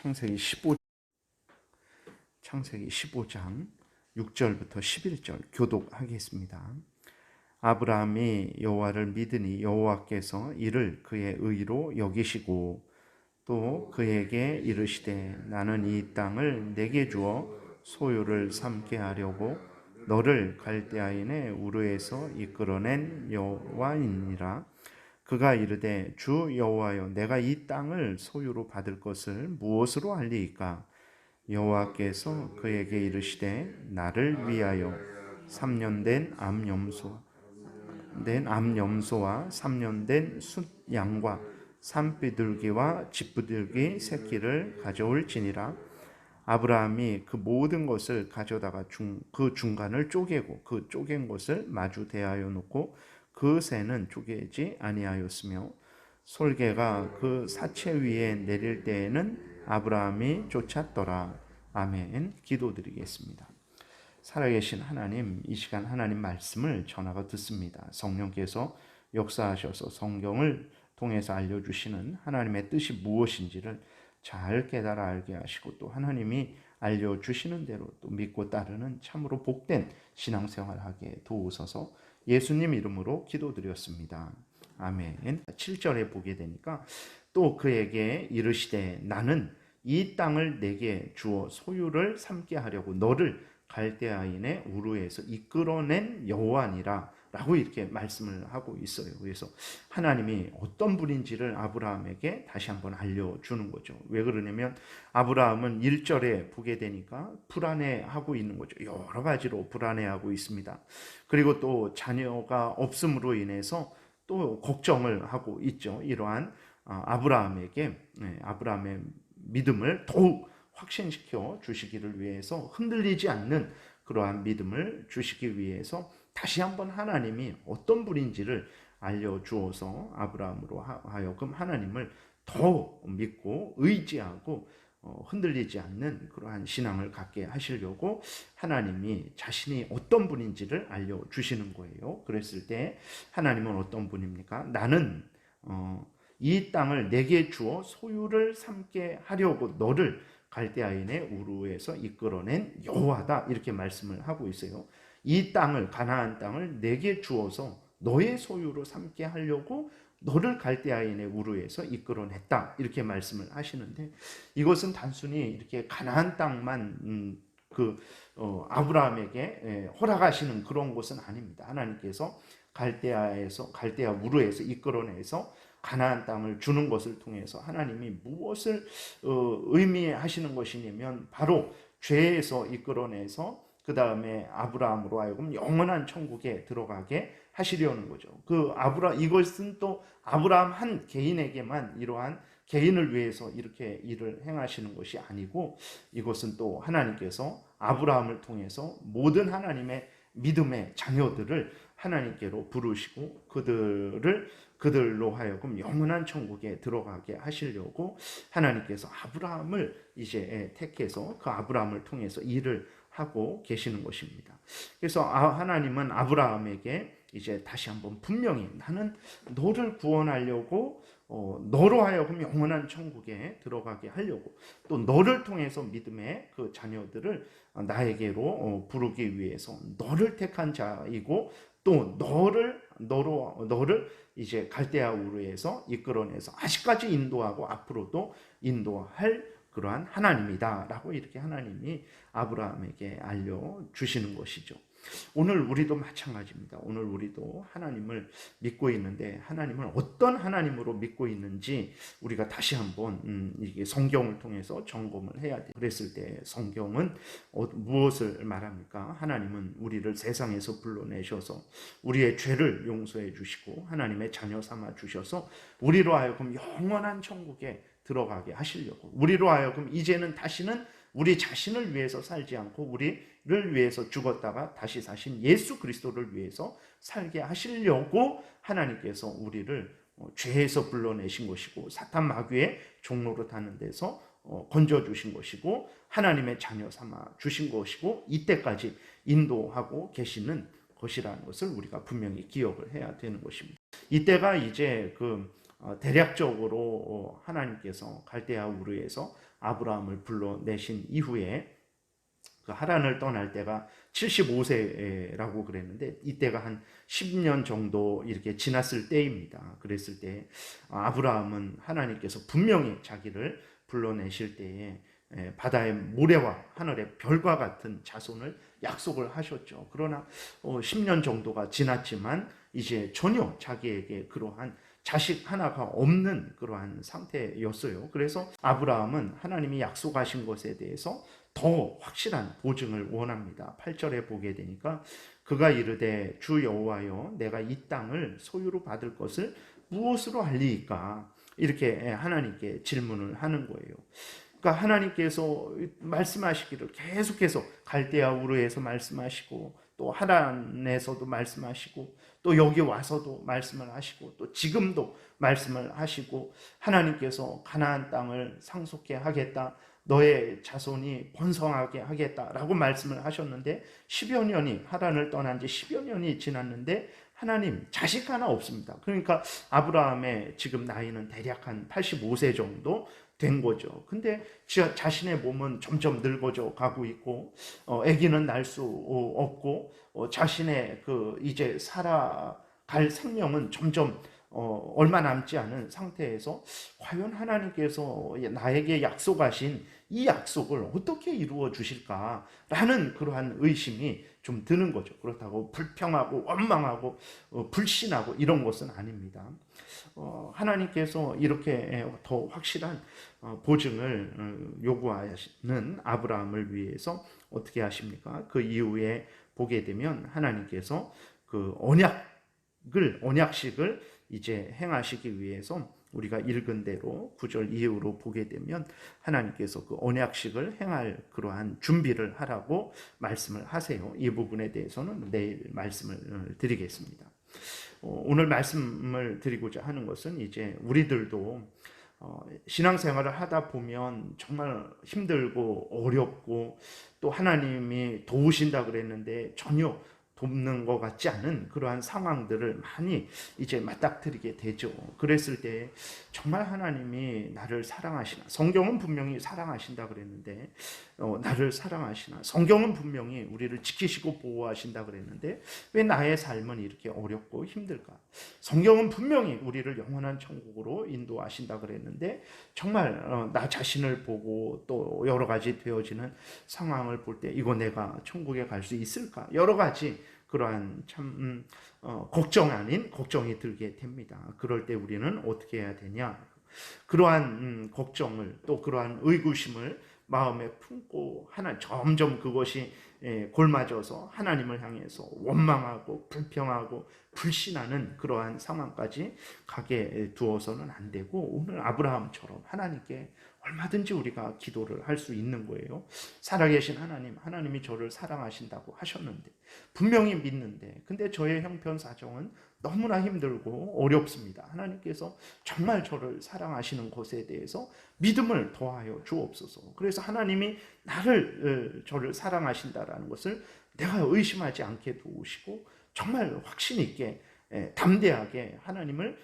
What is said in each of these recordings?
창세기 15장 6절부터 11절 교독하겠습니다. 아브라함이 여호와를 믿으니 여호와께서 이를 그의 의로 여기시고 또 그에게 이르시되 나는 이 땅을 내게 주어 소유를 삼게 하려고 너를 갈대아인의 우르에서 이끌어낸 여호와이니라. 그가 이르되 주 여호와여 내가 이 땅을 소유로 받을 것을 무엇으로 알리이까? 여호와께서 그에게 이르시되 나를 위하여 3년 된 암염소와 3년 된 숫양과 산비둘기와 쥐비둘기 새끼를 가져올지니라. 아브라함이 그 모든 것을 가져다가 그 중간을 쪼개고 그 쪼갠 것을 마주 대하여 놓고 그 새는 쪼개지 아니하였으며 솔개가 그 사체 위에 내릴 때에는 아브라함이 쫓았더라. 아멘. 기도드리겠습니다. 살아계신 하나님, 이 시간 하나님 말씀을 전하고 듣습니다. 성령께서 역사하셔서 성경을 통해서 알려주시는 하나님의 뜻이 무엇인지를 잘 깨달아 알게 하시고 또 하나님이 알려주시는 대로 또 믿고 따르는 참으로 복된 신앙생활하게 도우소서. 예수님 이름으로 기도드렸습니다. 아멘. 7절에 보게 되니까 또 그에게 이르시되 나는 이 땅을 내게 주어 소유를 삼게 하려고 너를 갈대아인의 우르에서 이끌어낸 여호와니라 라고 이렇게 말씀을 하고 있어요. 그래서 하나님이 어떤 분인지를 아브라함에게 다시 한번 알려주는 거죠. 왜 그러냐면 아브라함은 1절에 보게 되니까 불안해하고 있는 거죠. 여러 가지로 불안해하고 있습니다. 그리고 또 자녀가 없음으로 인해서 또 걱정을 하고 있죠. 이러한 아브라함의 믿음을 더욱 확신시켜 주시기를 위해서 흔들리지 않는 그러한 믿음을 주시기 위해서 다시 한번 하나님이 어떤 분인지를 알려주어서 아브라함으로 하여금 하나님을 더 믿고 의지하고 흔들리지 않는 그러한 신앙을 갖게 하시려고 하나님이 자신이 어떤 분인지를 알려주시는 거예요. 그랬을 때 하나님은 어떤 분입니까? 나는 이 땅을 내게 주어 소유를 삼게 하려고 너를 갈대아인의 우르에서 이끌어낸 여호와다 이렇게 말씀을 하고 있어요. 이 땅을 가나안 땅을 내게 주어서 너의 소유로 삼게 하려고 너를 갈대아인의 우르에서 이끌어냈다 이렇게 말씀을 하시는데 이것은 단순히 이렇게 가나안 땅만 아브라함에게 허락하시는 그런 것은 아닙니다. 하나님께서 갈대아 우르에서 이끌어내서 가나안 땅을 주는 것을 통해서 하나님이 무엇을 의미하시는 것이냐면 바로 죄에서 이끌어내서 그 다음에 아브라함으로 하여금 영원한 천국에 들어가게 하시려는 거죠. 이것은 또 아브라함 한 개인에게만 이러한 개인을 위해서 이렇게 일을 행하시는 것이 아니고 이것은 또 하나님께서 아브라함을 통해서 모든 하나님의 믿음의 자녀들을 하나님께로 부르시고 그들로 하여금 영원한 천국에 들어가게 하시려고 하나님께서 아브라함을 이제 택해서 그 아브라함을 통해서 일을 하고 계시는 것입니다. 그래서 하나님은 아브라함에게 이제 다시 한번 분명히 나는 너를 구원하려고 너로 하여금 영원한 천국에 들어가게 하려고 또 너를 통해서 믿음의 그 자녀들을 나에게로 부르기 위해서 너를 택한 자이고 또 너를 이제 갈대아 우르에서 이끌어내서 아직까지 인도하고 앞으로도 인도할 그러한 하나님이다라고 이렇게 하나님이 아브라함에게 알려주시는 것이죠. 오늘 우리도 마찬가지입니다. 오늘 우리도 하나님을 믿고 있는데 하나님을 어떤 하나님으로 믿고 있는지 우리가 다시 한번 이게 성경을 통해서 점검을 해야 돼요. 그랬을 때 성경은 무엇을 말합니까? 하나님은 우리를 세상에서 불러내셔서 우리의 죄를 용서해 주시고 하나님의 자녀 삼아 주셔서 우리로 하여금 영원한 천국에 들어가게 하시려고 우리로 하여금 이제는 다시는 우리 자신을 위해서 살지 않고 우리를 위해서 죽었다가 다시 사신 예수 그리스도를 위해서 살게 하시려고 하나님께서 우리를 죄에서 불러내신 것이고 사탄 마귀의 종로로 타는 데서 건져주신 것이고 하나님의 자녀 삼아 주신 것이고 이때까지 인도하고 계시는 것이라는 것을 우리가 분명히 기억을 해야 되는 것입니다. 이때가 이제 대략적으로 하나님께서 갈대아 우르에서 아브라함을 불러내신 이후에 그 하란을 떠날 때가 75세라고 그랬는데 이때가 한 10년 정도 이렇게 지났을 때입니다. 그랬을 때 아브라함은 하나님께서 분명히 자기를 불러내실 때에 바다의 모래와 하늘의 별과 같은 자손을 약속을 하셨죠. 그러나 10년 정도가 지났지만 이제 전혀 자기에게 그러한 자식 하나가 없는 그러한 상태였어요. 그래서 아브라함은 하나님이 약속하신 것에 대해서 더 확실한 보증을 원합니다. 8절에 보게 되니까 그가 이르되 주 여호와여 내가 이 땅을 소유로 받을 것을 무엇으로 알리이까? 이렇게 하나님께 질문을 하는 거예요. 그러니까 하나님께서 말씀하시기를 계속해서 갈대아 우르에서 말씀하시고 또 하란에서도 말씀하시고 또 여기 와서도 말씀을 하시고 또 지금도 말씀을 하시고 하나님께서 가나안 땅을 상속케 하겠다. 너의 자손이 번성하게 하겠다라고 말씀을 하셨는데 10여 년이 하란을 떠난 지 10여 년이 지났는데 하나님 자식 하나 없습니다. 그러니까 아브라함의 지금 나이는 대략 한 85세 정도 된 거죠. 근데 자신의 몸은 점점 늙어져 가고 있고 아기는 낳을 수 없고 자신의 그 이제 살아갈 생명은 점점 얼마 남지 않은 상태에서 과연 하나님께서 나에게 약속하신 이 약속을 어떻게 이루어 주실까라는 그러한 의심이 좀 드는 거죠. 그렇다고 불평하고 원망하고 불신하고 이런 것은 아닙니다. 하나님께서 이렇게 더 확실한 보증을 요구하시는 아브라함을 위해서 어떻게 하십니까? 그 이후에 보게 되면 하나님께서 그 언약식을 이제 행하시기 위해서 우리가 읽은 대로 9절 이후로 보게 되면 하나님께서 그 언약식을 행할 그러한 준비를 하라고 말씀을 하세요. 이 부분에 대해서는 내일 말씀을 드리겠습니다. 오늘 말씀을 드리고자 하는 것은 이제 우리들도 신앙생활을 하다 보면 정말 힘들고 어렵고 또 하나님이 도우신다 그랬는데 전혀 돕는 것 같지 않은 그러한 상황들을 많이 이제 맞닥뜨리게 되죠. 그랬을 때 정말 하나님이 나를 사랑하시나? 성경은 분명히 사랑하신다 그랬는데 나를 사랑하시나? 성경은 분명히 우리를 지키시고 보호하신다 그랬는데 왜 나의 삶은 이렇게 어렵고 힘들까? 성경은 분명히 우리를 영원한 천국으로 인도하신다 그랬는데 정말 나 자신을 보고 또 여러 가지 되어지는 상황을 볼 때 이거 내가 천국에 갈 수 있을까? 여러 가지 그러한 참 걱정 아닌 걱정이 들게 됩니다. 그럴 때 우리는 어떻게 해야 되냐? 그러한 걱정을 또 그러한 의구심을 마음에 품고 점점 그것이 골마져서 하나님을 향해서 원망하고 불평하고 불신하는 그러한 상황까지 가게 두어서는 안 되고 오늘 아브라함처럼 하나님께 얼마든지 우리가 기도를 할 수 있는 거예요. 살아계신 하나님이 저를 사랑하신다고 하셨는데 분명히 믿는데 근데 저의 형편 사정은 너무나 힘들고 어렵습니다. 하나님께서 정말 저를 사랑하시는 것에 대해서 믿음을 더하여 주옵소서. 그래서 하나님이 저를 사랑하신다라는 것을 내가 의심하지 않게 도우시고 정말 확신 있게 담대하게 하나님을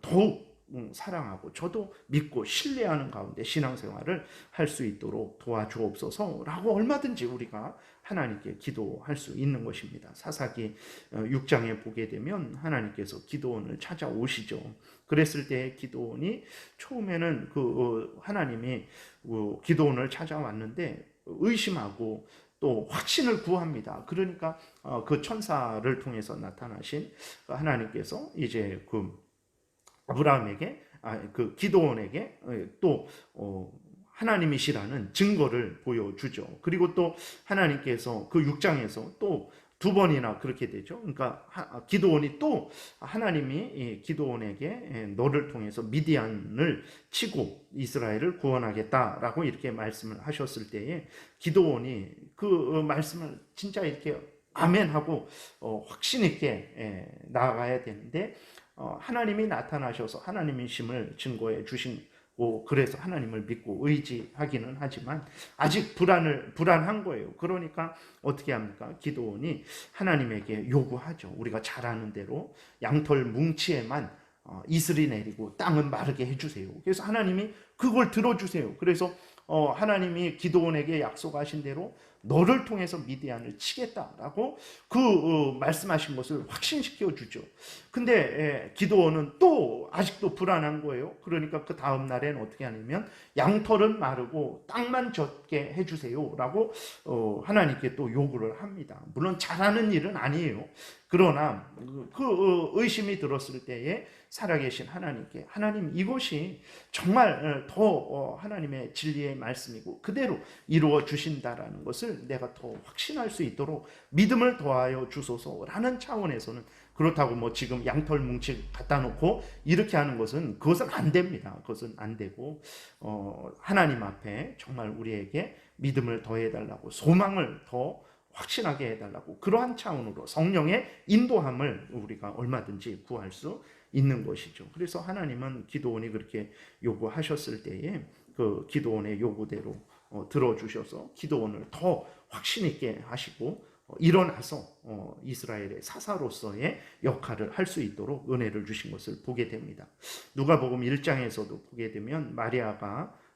더욱 사랑하고 저도 믿고 신뢰하는 가운데 신앙생활을 할 수 있도록 도와주옵소서라고 얼마든지 우리가 하나님께 기도할 수 있는 것입니다. 사사기 6장에 보게 되면 하나님께서 기드온을 찾아오시죠. 그랬을 때 기드온이 처음에는 하나님이 기드온을 찾아왔는데 의심하고 또 확신을 구합니다. 그러니까 그 천사를 통해서 나타나신 하나님께서 이제 아브라함에게 그 기드온에게 또 하나님이시라는 증거를 보여주죠. 그리고 또 하나님께서 그 6장에서 또 두 번이나 그렇게 되죠. 그러니까 기드온이 또 하나님이 기드온에게 너를 통해서 미디안을 치고 이스라엘을 구원하겠다라고 이렇게 말씀을 하셨을 때에 기드온이 그 말씀을 진짜 이렇게 아멘하고 확신 있게 나아가야 되는데 하나님이 나타나셔서 하나님이심을 증거해 주신 그래서 하나님을 믿고 의지하기는 하지만 아직 불안한 거예요. 그러니까 어떻게 합니까? 기드온이 하나님에게 요구하죠. 우리가 잘 아는 대로 양털 뭉치에만 이슬이 내리고 땅은 마르게 해주세요. 그래서 하나님이 그걸 들어주세요. 그래서 하나님이 기드온에게 약속하신 대로 너를 통해서 미디안을 치겠다라고 말씀하신 것을 확신시켜 주죠. 근데 기드온은 또 아직도 불안한 거예요. 그러니까 그 다음 날엔 어떻게 하냐면 양털은 마르고 땅만 젖게 해주세요라고 하나님께 또 요구를 합니다. 물론 잘하는 일은 아니에요. 그러나 의심이 들었을 때에 살아계신 하나님께, 하나님 이것이 정말 더 하나님의 진리의 말씀이고 그대로 이루어 주신다라는 것을 내가 더 확신할 수 있도록 믿음을 더하여 주소서라는 차원에서는, 그렇다고 뭐 지금 양털 뭉치 갖다 놓고 이렇게 하는 것은, 그것은 안 됩니다. 그것은 안 되고 하나님 앞에 정말 우리에게 믿음을 더해달라고, 소망을 더 확신하게 해달라고, 그러한 차원으로 성령의 인도함을 우리가 얼마든지 구할 수 있는 것이죠. 그래서 하나님은 기드온이 그렇게 요구하셨을 때에 그 기드온의 요구대로 들어주셔서 기드온을 더 확신 있게 하시고 일어나서 이스라엘의 사사로서의 역할을 할 수 있도록 은혜를 주신 것을 보게 됩니다. 누가복음 1장에서도 보게 되면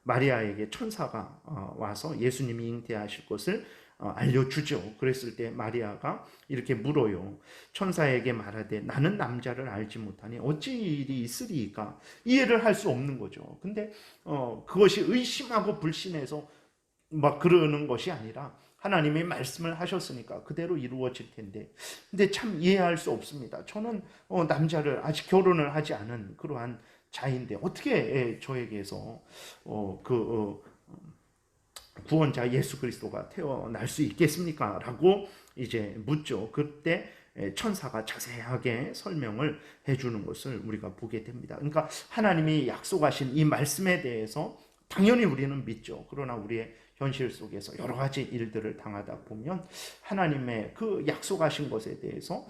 마리아에게 천사가 와서 예수님이 잉태하실 것을 알려주죠. 그랬을 때 마리아가 이렇게 물어요. 천사에게 말하되 나는 남자를 알지 못하니 어찌 일이 있으리이까. 이해를 할 수 없는 거죠. 근데 그것이 의심하고 불신해서 막 그러는 것이 아니라 하나님이 말씀을 하셨으니까 그대로 이루어질 텐데, 근데 참 이해할 수 없습니다. 저는 남자를 아직 결혼을 하지 않은 그러한 자인데 어떻게 저에게서 구원자 예수 그리스도가 태어날 수 있겠습니까? 라고 이제 묻죠. 그때 천사가 자세하게 설명을 해주는 것을 우리가 보게 됩니다. 그러니까 하나님이 약속하신 이 말씀에 대해서 당연히 우리는 믿죠. 그러나 우리의 현실 속에서 여러 가지 일들을 당하다 보면 하나님의 그 약속하신 것에 대해서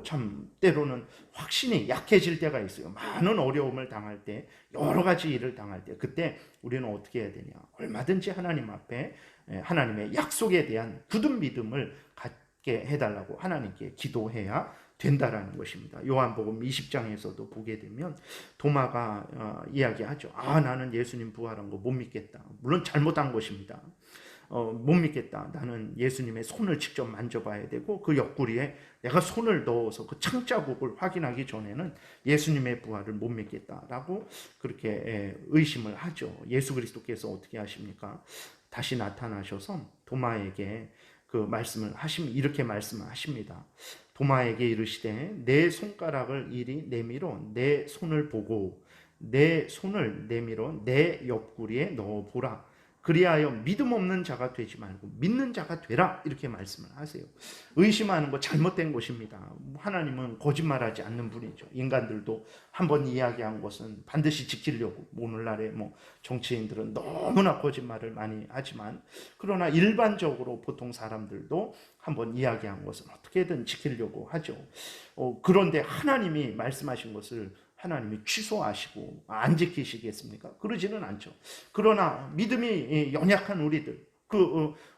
참 때로는 확신이 약해질 때가 있어요. 많은 어려움을 당할 때, 여러 가지 일을 당할 때, 그때 우리는 어떻게 해야 되냐? 얼마든지 하나님 앞에 하나님의 약속에 대한 굳은 믿음을 갖게 해달라고 하나님께 기도해야 된다라는 것입니다. 요한복음 20장에서도 보게 되면 도마가 이야기하죠. 나는 예수님 부활한 거 못 믿겠다. 물론 잘못한 것입니다. 못 믿겠다. 나는 예수님의 손을 직접 만져봐야 되고 그 옆구리에 내가 손을 넣어서 그 창자국을 확인하기 전에는 예수님의 부활을 못 믿겠다라고 그렇게 의심을 하죠. 예수 그리스도께서 어떻게 하십니까? 다시 나타나셔서 도마에게 그 말씀을 하시면 이렇게 말씀을 하십니다. 도마에게 이르시되 내 손가락을 이리 내밀어 내 손을 보고 내 손을 내밀어 내 옆구리에 넣어보라. 그리하여 믿음 없는 자가 되지 말고 믿는 자가 되라. 이렇게 말씀을 하세요. 의심하는 거 잘못된 것입니다. 하나님은 거짓말하지 않는 분이죠. 인간들도 한번 이야기한 것은 반드시 지키려고, 오늘날의 정치인들은 너무나 거짓말을 많이 하지만, 그러나 일반적으로 보통 사람들도 한번 이야기한 것은 어떻게든 지키려고 하죠. 그런데 하나님이 말씀하신 것을 하나님이 취소하시고 안 지키시겠습니까? 그러지는 않죠. 그러나 믿음이 연약한 우리들,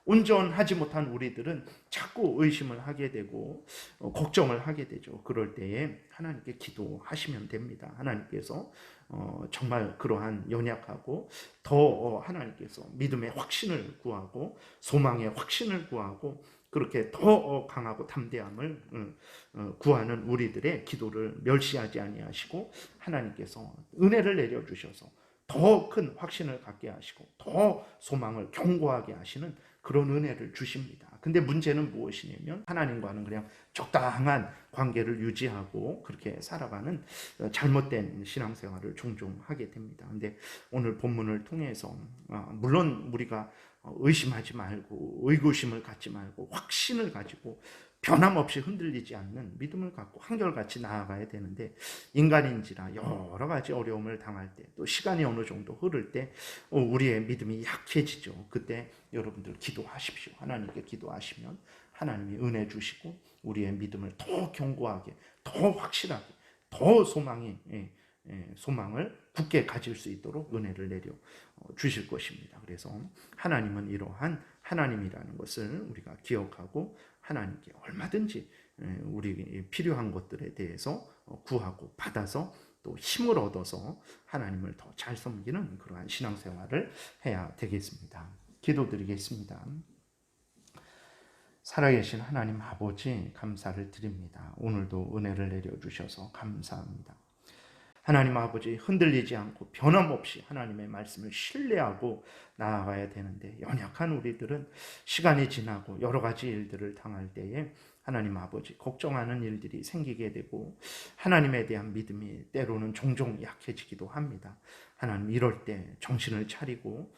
온전하지 못한 우리들은 자꾸 의심을 하게 되고 걱정을 하게 되죠. 그럴 때에 하나님께 기도하시면 됩니다. 하나님께서 정말 그러한 연약하고 더 하나님께서 믿음의 확신을 구하고 소망의 확신을 구하고 그렇게 더 강하고 담대함을 구하는 우리들의 기도를 멸시하지 아니하시고 하나님께서 은혜를 내려주셔서 더 큰 확신을 갖게 하시고 더 소망을 견고하게 하시는 그런 은혜를 주십니다. 근데 문제는 무엇이냐면 하나님과는 그냥 적당한 관계를 유지하고 그렇게 살아가는 잘못된 신앙생활을 종종 하게 됩니다. 근데 오늘 본문을 통해서 물론 우리가 의심하지 말고 의구심을 갖지 말고 확신을 가지고 변함없이 흔들리지 않는 믿음을 갖고 한결같이 나아가야 되는데, 인간인지라 여러 가지 어려움을 당할 때, 또 시간이 어느 정도 흐를 때 우리의 믿음이 약해지죠. 그때 여러분들 기도하십시오. 하나님께 기도하시면 하나님이 은혜 주시고 우리의 믿음을 더 견고하게, 더 확실하게, 더 소망을 굳게 가질 수 있도록 은혜를 내려 주실 것입니다. 그래서 하나님은 이러한 하나님이라는 것을 우리가 기억하고 하나님께 얼마든지 우리 필요한 것들에 대해서 구하고 받아서 또 힘을 얻어서 하나님을 더 잘 섬기는 그러한 신앙생활을 해야 되겠습니다. 기도드리겠습니다. 살아계신 하나님 아버지 감사를 드립니다. 오늘도 은혜를 내려주셔서 감사합니다. 하나님 아버지 흔들리지 않고 변함없이 하나님의 말씀을 신뢰하고 나아가야 되는데 연약한 우리들은 시간이 지나고 여러 가지 일들을 당할 때에 하나님 아버지 걱정하는 일들이 생기게 되고 하나님에 대한 믿음이 때로는 종종 약해지기도 합니다. 하나님 이럴 때 정신을 차리고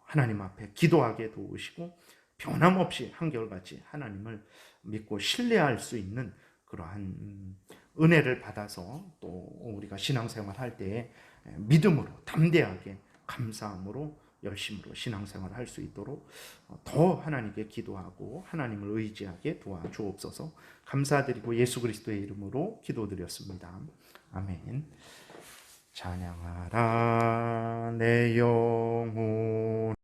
하나님 앞에 기도하게 도우시고 변함없이 한결같이 하나님을 믿고 신뢰할 수 있는 그러한 은혜를 받아서 또 우리가 신앙생활 할 때에 믿음으로 담대하게 감사함으로 열심으로 신앙생활 할 수 있도록 더 하나님께 기도하고 하나님을 의지하게 도와주옵소서. 감사드리고 예수 그리스도의 이름으로 기도드렸습니다. 아멘. 찬양하라 내 영혼